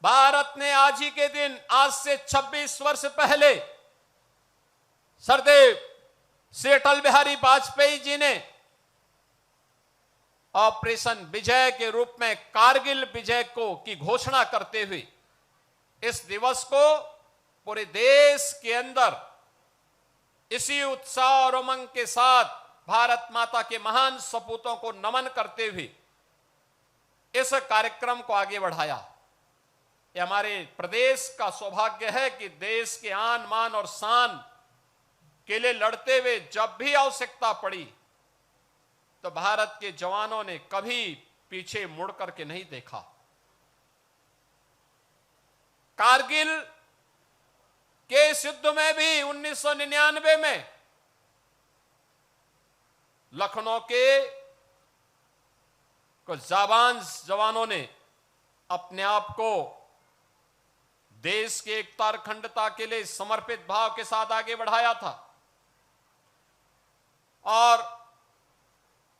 भारत ने आज ही के दिन, आज से 26 वर्ष पहले, सरदेव श्री अटल बिहारी वाजपेयी जी ने ऑपरेशन विजय के रूप में कारगिल विजय को की घोषणा करते हुए इस दिवस को पूरे देश के अंदर इसी उत्साह और उमंग के साथ भारत माता के महान सपूतों को नमन करते हुए इस कार्यक्रम को आगे बढ़ाया। यह हमारे प्रदेश का सौभाग्य है कि देश के आन मान और शान के लिए लड़ते हुए जब भी आवश्यकता पड़ी तो भारत के जवानों ने कभी पीछे मुड़ करके नहीं देखा। कारगिल के इस युद्ध में भी 1999 में लखनऊ के कुछ जाबाज जवानों ने अपने आप को देश की एकता और अखंडता के लिए समर्पित भाव के साथ आगे बढ़ाया था और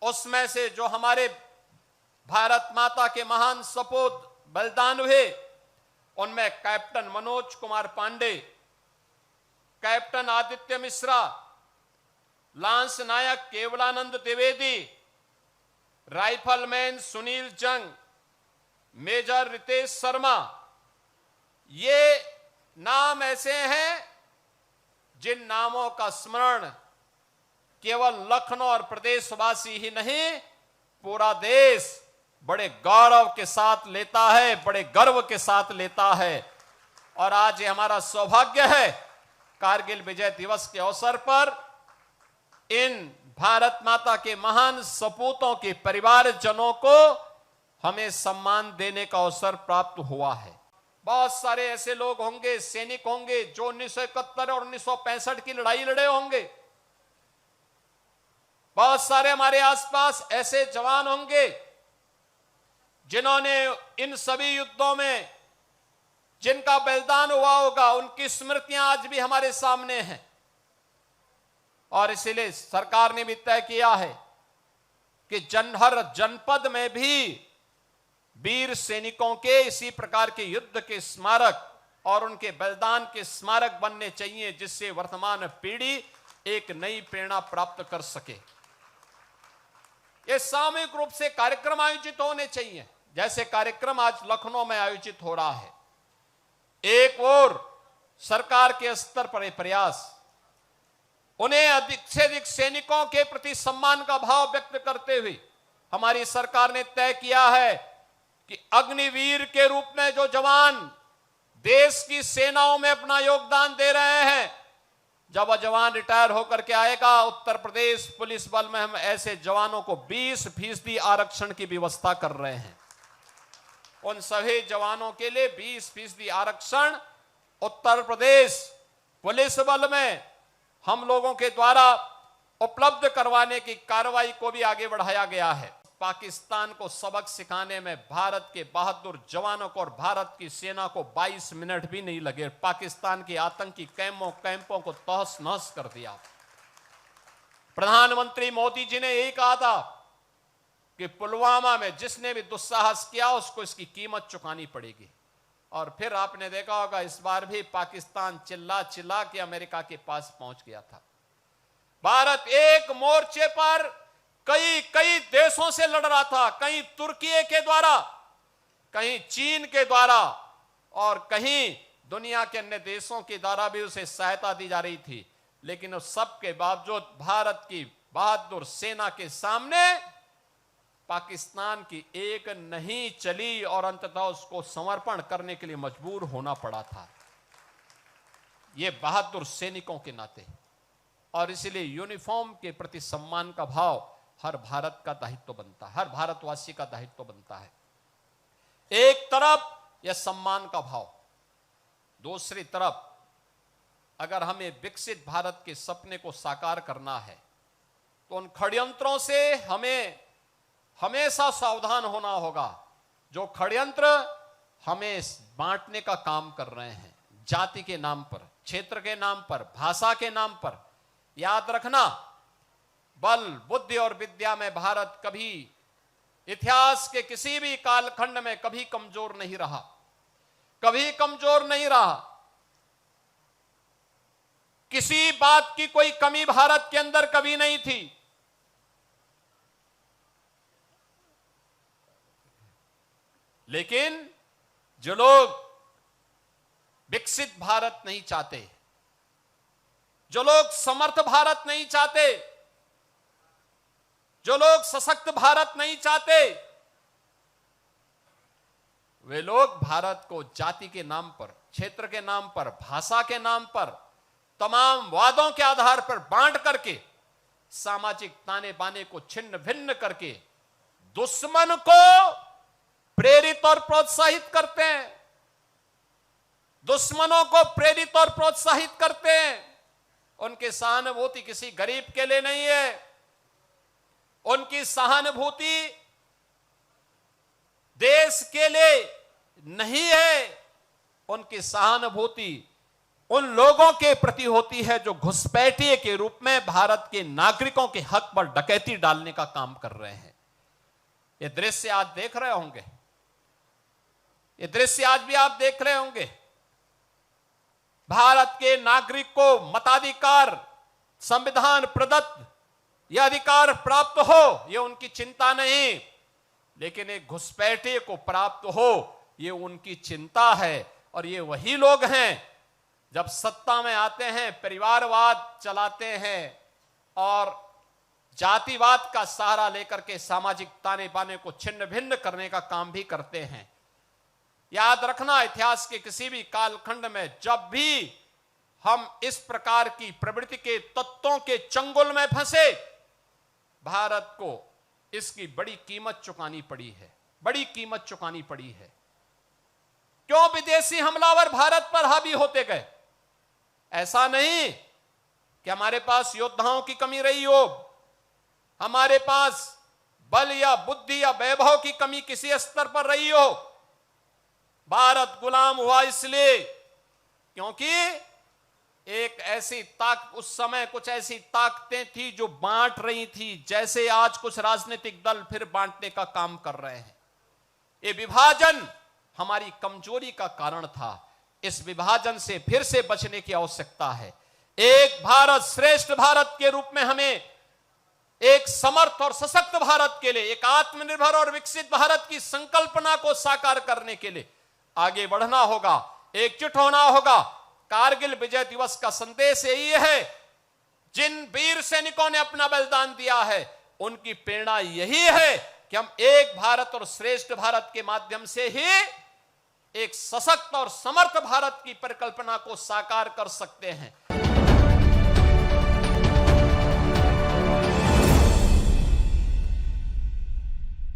उसमें से जो हमारे भारत माता के महान सपूत बलिदान हुए उनमें captain Manoj Kumar Pande, captain Aditya Mishra, lance naik Kevalanand Dwivedi, rifleman Sunil Jung, major Ritesh Sharma, ये नाम ऐसे हैं जिन नामों का स्मरण केवल लखनऊ और प्रदेशवासी ही नहीं पूरा देश बड़े गौरव के साथ लेता है, बड़े गर्व के साथ लेता है। और आज ये हमारा सौभाग्य है कारगिल विजय दिवस के अवसर पर इन भारत माता के महान सपूतों के परिवारजनों को हमें सम्मान देने का अवसर प्राप्त हुआ है। बहुत सारे ऐसे लोग होंगे, सैनिक होंगे जो 1971 और 1965 की लड़ाई लड़े होंगे। बहुत सारे हमारे आसपास ऐसे जवान होंगे जिन्होंने इन सभी युद्धों में जिनका बलिदान हुआ होगा, उनकी स्मृतियां आज भी हमारे सामने हैं। और इसीलिए सरकार ने भी तय किया है कि हर जनपद में भी वीर सैनिकों के इसी प्रकार के युद्ध के स्मारक और उनके बलिदान के स्मारक बनने चाहिए, जिससे वर्तमान पीढ़ी एक नई प्रेरणा प्राप्त कर सके। ये सामूहिक रूप से कार्यक्रम आयोजित होने चाहिए, जैसे कार्यक्रम आज लखनऊ में आयोजित हो रहा है। एक ओर सरकार के स्तर पर यह प्रयास उन्हें अधिक से अधिक सैनिकों के प्रति सम्मान का भाव व्यक्त करते हुए हमारी सरकार ने तय किया है कि अग्निवीर के रूप में जो जवान देश की सेनाओं में अपना योगदान दे रहे हैं, जब वह जवान रिटायर होकर के आएगा, उत्तर प्रदेश पुलिस बल में हम ऐसे जवानों को 20% आरक्षण की व्यवस्था कर रहे हैं। उन सभी जवानों के लिए 20% आरक्षण उत्तर प्रदेश पुलिस बल में हम लोगों के द्वारा उपलब्ध करवाने की कार्रवाई को भी आगे बढ़ाया गया है। पाकिस्तान को सबक सिखाने में भारत के बहादुर जवानों को और भारत की सेना को 22 मिनट भी नहीं लगे। पाकिस्तान के आतंकी कैंपों को तहस नहस कर दिया। प्रधानमंत्री मोदी जी ने यही कहा था कि पुलवामा में जिसने भी दुस्साहस किया उसको इसकी कीमत चुकानी पड़ेगी। और फिर आपने देखा होगा इस बार भी पाकिस्तान चिल्ला चिल्ला के अमेरिका के पास पहुंच गया था। भारत एक मोर्चे पर कई देशों से लड़ रहा था, कहीं तुर्की के द्वारा, कहीं चीन के द्वारा और कहीं दुनिया के अन्य देशों के द्वारा भी उसे सहायता दी जा रही थी। लेकिन उस सब के बावजूद भारत की बहादुर सेना के सामने पाकिस्तान की एक नहीं चली और अंततः उसको समर्पण करने के लिए मजबूर होना पड़ा था, ये बहादुर सैनिकों के नाते। और इसलिए यूनिफॉर्म के प्रति सम्मान का भाव हर भारत का दायित्व बनता है, हर भारतवासी का दायित्व बनता है। एक तरफ यह सम्मान का भाव, दूसरी तरफ अगर हमें विकसित भारत के सपने को साकार करना है तो उन षड्यंत्रों से हमें हमेशा सावधान होना होगा जो षड्यंत्र हमें बांटने का काम कर रहे हैं, जाति के नाम पर, क्षेत्र के नाम पर, भाषा के नाम पर। याद रखना, बल बुद्धि और विद्या में भारत कभी इतिहास के किसी भी कालखंड में कभी कमजोर नहीं रहा। कभी कमजोर नहीं रहा। किसी बात की कोई कमी भारत के अंदर कभी नहीं थी। लेकिन जो लोग विकसित भारत नहीं चाहते, जो लोग समर्थ भारत नहीं चाहते, जो लोग सशक्त भारत नहीं चाहते, वे लोग भारत को जाति के नाम पर, क्षेत्र के नाम पर, भाषा के नाम पर, तमाम वादों के आधार पर बांट करके, सामाजिक ताने बाने को छिन्न भिन्न करके दुश्मन को प्रेरित और प्रोत्साहित करते हैं। दुश्मनों को प्रेरित और प्रोत्साहित करते हैं। उनकी सहानुभूति किसी गरीब के लिए नहीं है। उनकी सहानुभूति देश के लिए नहीं है। उनकी सहानुभूति उन लोगों के प्रति होती है जो घुसपैठिए के रूप में भारत के नागरिकों के हक पर डकैती डालने का काम कर रहे हैं। ये दृश्य आज देख रहे होंगे, ये दृश्य आज भी आप देख रहे होंगे। भारत के नागरिक को मताधिकार, संविधान प्रदत्त यह अधिकार प्राप्त हो, यह उनकी चिंता नहीं, लेकिन एक घुसपैठिए को प्राप्त हो, यह उनकी चिंता है। और ये वही लोग हैं जब सत्ता में आते हैं परिवारवाद चलाते हैं और जातिवाद का सहारा लेकर के सामाजिक ताने बाने को छिन्न भिन्न करने का काम भी करते हैं। याद रखना, इतिहास के किसी भी कालखंड में जब भी हम इस प्रकार की प्रवृत्ति के तत्वों के चंगुल में फंसे, भारत को इसकी बड़ी कीमत चुकानी पड़ी है, बड़ी कीमत चुकानी पड़ी है। क्यों विदेशी हमलावर भारत पर हावी होते गए? ऐसा नहीं कि हमारे पास योद्धाओं की कमी रही हो, हमारे पास बल या बुद्धि या वैभव की कमी किसी स्तर पर रही हो। भारत गुलाम हुआ इसलिए क्योंकि एक ऐसी उस समय कुछ ऐसी ताकतें थी जो बांट रही थी, जैसे आज कुछ राजनीतिक दल फिर बांटने का काम कर रहे हैं। ये विभाजन हमारी कमजोरी का कारण था। इस विभाजन से फिर से बचने की आवश्यकता है। एक भारत श्रेष्ठ भारत के रूप में हमें एक समर्थ और सशक्त भारत के लिए, एक आत्मनिर्भर और विकसित भारत की संकल्पना को साकार करने के लिए आगे बढ़ना होगा, एकजुट होना होगा। कारगिल विजय दिवस का संदेश यही है, जिन वीर सैनिकों ने अपना बलिदान दिया है उनकी प्रेरणा यही है कि हम एक भारत और श्रेष्ठ भारत के माध्यम से ही एक सशक्त और समर्थ भारत की परिकल्पना को साकार कर सकते हैं।